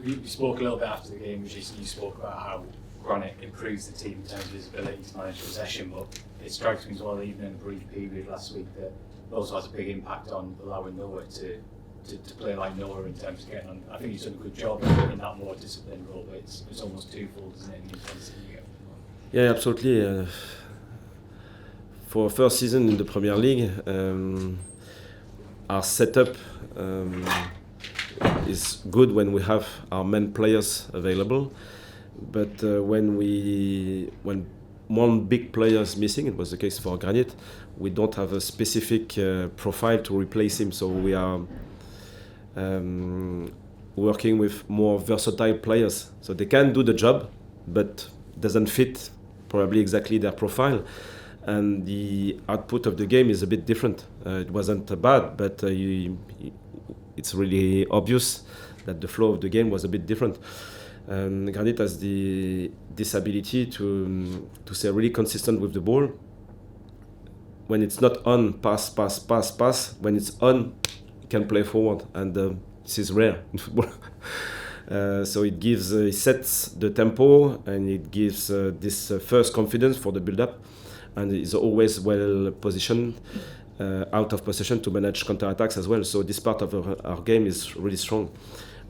we spoke a little bit after the game, which is you spoke about how Granit improves the team in terms of his ability to manage possession, but it strikes me as well, even in a brief period last week, that it also has a big impact on allowing Noah to play like Noah in terms of getting on. I think he's done a good job in that more disciplined role, but it's almost twofold, isn't it, in the intensity you get? Yeah, absolutely. For first season in the Premier League, our setup is good when we have our main players available, but when one big player is missing, it was the case for Granit, we don't have a specific profile to replace him, so we are working with more versatile players, so they can do the job, but doesn't fit probably exactly their profile, and the output of the game is a bit different. It wasn't bad, but it's really obvious that the flow of the game was a bit different. Granit has this ability to stay really consistent with the ball. When it's not on, pass. When it's on, he can play forward, and this is rare in football. So it sets the tempo, and it gives this first confidence for the build-up, and is always well positioned out of possession to manage counter-attacks as well. So this part of our game is really strong,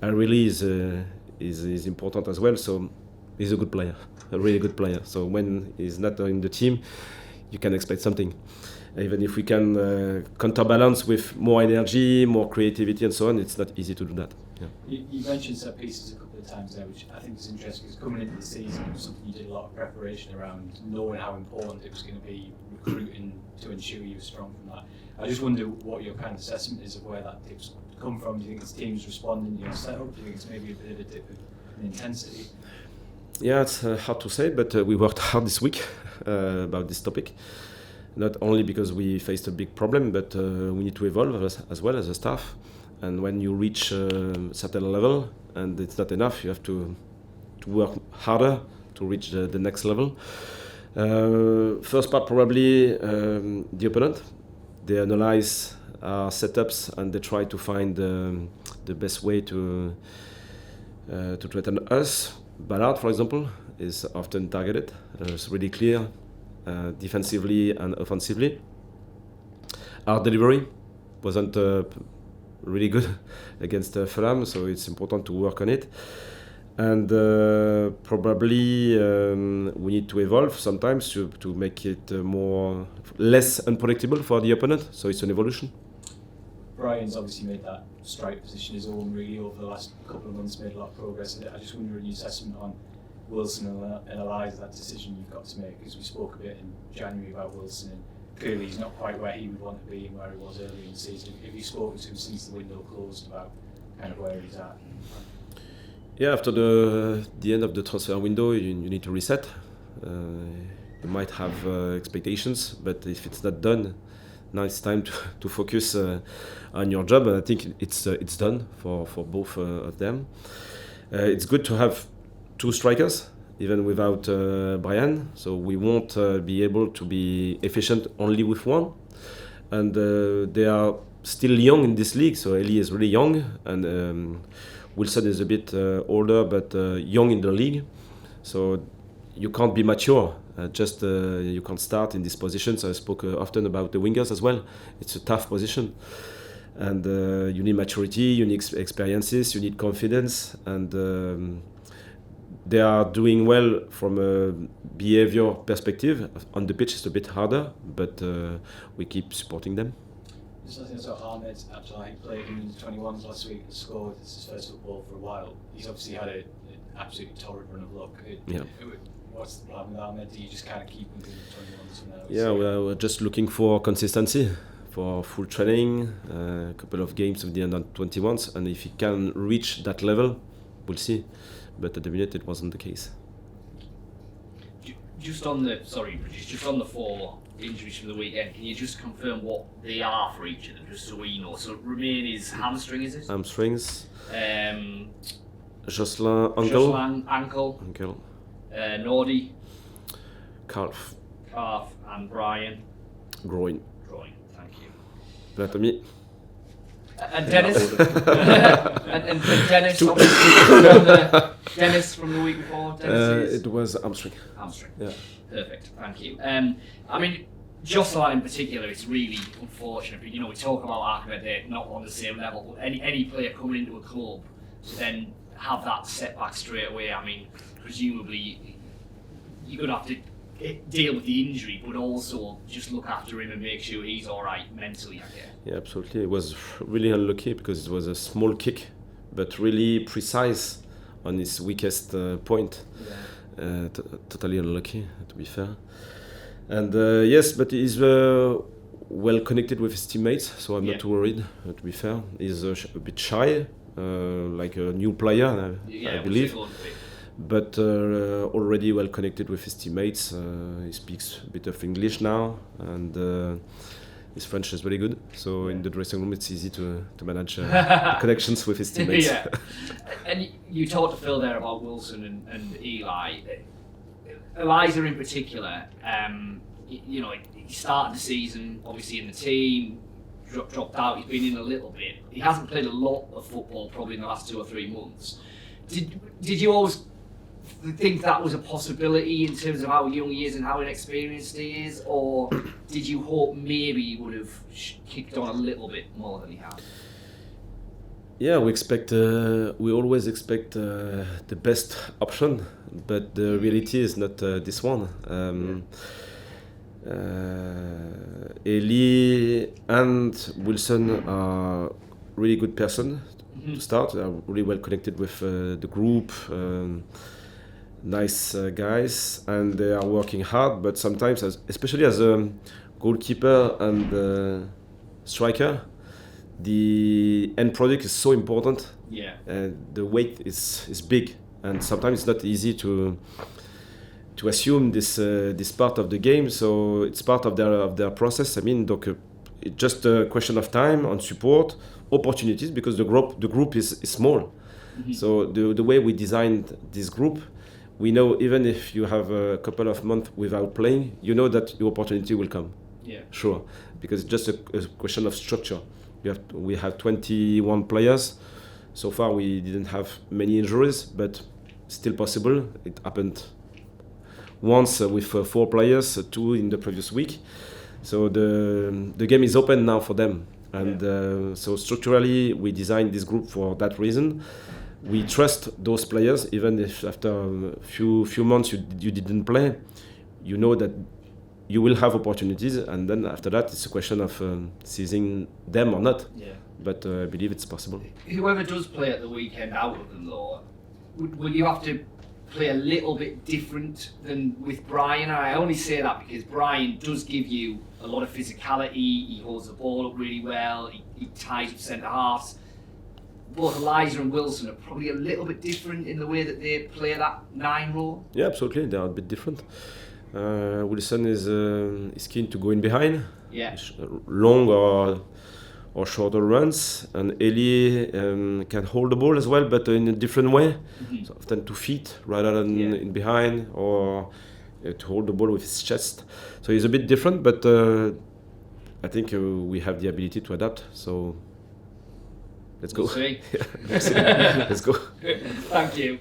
and really is important as well. So he's a good player, a really good player. So when he's not in the team, you can expect something. Even if we can counterbalance with more energy, more creativity and so on, it's not easy to do that. Yeah. You mentioned set pieces a couple of times there, which I think is interesting, because coming into the season, it was something you did a lot of preparation around, knowing how important it was going to be, recruiting to ensure you were strong from that. I just wonder what your kind of assessment is of where that tip's come from. Do you think it's teams responding to your setup? Do you think it's maybe a bit of a dip in intensity? Yeah, it's hard to say, but we worked hard this week about this topic. Not only because we faced a big problem, but we need to evolve as well as a staff. And when you reach a certain level and it's not enough, you have to work harder to reach the next level. First part, probably the opponent. They analyze our setups and they try to find the best way to threaten us. Ballard, for example, is often targeted. It's really clear. Defensively and offensively. Our delivery wasn't really good against Fulham, so it's important to work on it. And probably we need to evolve sometimes to make it less unpredictable for the opponent. So it's an evolution. Brian's obviously made that strike position his own really over the last couple of months, made a lot of progress in it. I just wonder your assessment on Wilson and Eliza, that decision you've got to make, because we spoke a bit in January about Wilson, and clearly he's not quite where he would want to be and where he was earlier in the season. Have you spoken to him since the window closed about kind of where he's at? Yeah, after the end of the transfer window, you need to reset. You might have expectations, but if it's not done, now it's time to focus on your job, and I think it's done for both of them. It's good to have two strikers, even without Brian. So we won't be able to be efficient only with one. And they are still young in this league. So Eli is really young, and Wilson is a bit older, but young in the league. So you can't be mature. You can't start in this position. So I spoke often about the wingers as well. It's a tough position. And you need maturity, you need experiences, you need confidence, and they are doing well from a behavior perspective. On the pitch, it's a bit harder, but we keep supporting them. So Ahmed Abdullahi played in the 21s last week and scored. It's his first football for a while. He's obviously had an absolutely torrid run of luck. What's the plan with Ahmed? Do you just kind of keep him in the 21s for now? Yeah, we're just looking for consistency, for full training, a couple of games with the under-21s, and if he can reach that level, we'll see. But at the minute, it wasn't the case. Just on the 4 injuries from the weekend, can you just confirm what they are for each of them, just so we know? So Romain is hamstring, is it? Hamstrings. Jocelyn ankle. Nordi. Calf. And Brian. Groin. Thank you. Anatomy. And Dennis, and Dennis, Dennis from the week before. Dennis it was hamstring. Hamstring. Yeah. Perfect. Thank you. I mean, Josselin in particular, it's really unfortunate. But, you know, we talk about Ahmed, they're not on the same level. But any player coming into a club to then have that setback straight away. I mean, presumably you're going to have to deal with the injury, but also just look after him and make sure he's all right mentally, I guess. Yeah, absolutely. It was really unlucky because it was a small kick, but really precise on his weakest point. Yeah. Totally unlucky, to be fair. And yes, but he's well connected with his teammates, so I'm not too worried, to be fair. He's a bit shy, like a new player, I believe. But already well connected with his teammates. He speaks a bit of English now, and his French is very good. So in the dressing room, it's easy to manage the connections with his teammates. Yeah. And you talked to Phil there about Wilson and Eli. Eliza in particular, you know, he started the season obviously in the team, dropped out. He's been in a little bit. He hasn't played a lot of football probably in the last 2 or 3 months. Did you always think that was a possibility in terms of how young he is and how inexperienced he is, or did you hope maybe he would have kicked on a little bit more than he has? Yeah, we always expect the best option, but the reality is not this one. Eli and Wilson are really good person to start. They are really well connected with the group. Nice guys, and they are working hard, but sometimes, especially as a goalkeeper and striker, the end product is so important. Yeah. The weight is big, and sometimes it's not easy to assume this part of the game. So it's part of their process. I mean, it's just a question of time on support, opportunities, because the group is small. Mm-hmm. So the way we designed this group, we know even if you have a couple of months without playing, you know that your opportunity will come. Yeah. Sure, because it's just a question of structure. We have 21 players. So far, we didn't have many injuries, but still possible. It happened once with 4 players, 2 in the previous week. So the game is open now for them. And so structurally, we designed this group for that reason. We trust those players, even if after a few months you didn't play, you know that you will have opportunities, and then after that it's a question of seizing them or not. Yeah. But I believe it's possible. Whoever does play at the weekend out of them, though, will you have to play a little bit different than with Brian? And I only say that because Brian does give you a lot of physicality. He holds the ball up really well. He ties up centre halves. Both Eliza and Wilson are probably a little bit different in the way that they play that 9 role. Yeah, absolutely. They are a bit different. Wilson is keen to go in behind. Yeah. Long or shorter runs, and Eli can hold the ball as well, but in a different way. Mm-hmm. So often 2 feet rather than in behind, or to hold the ball with his chest. So he's a bit different, but I think we have the ability to adapt. So. Let's go. We'll see. Let's go. Thank you.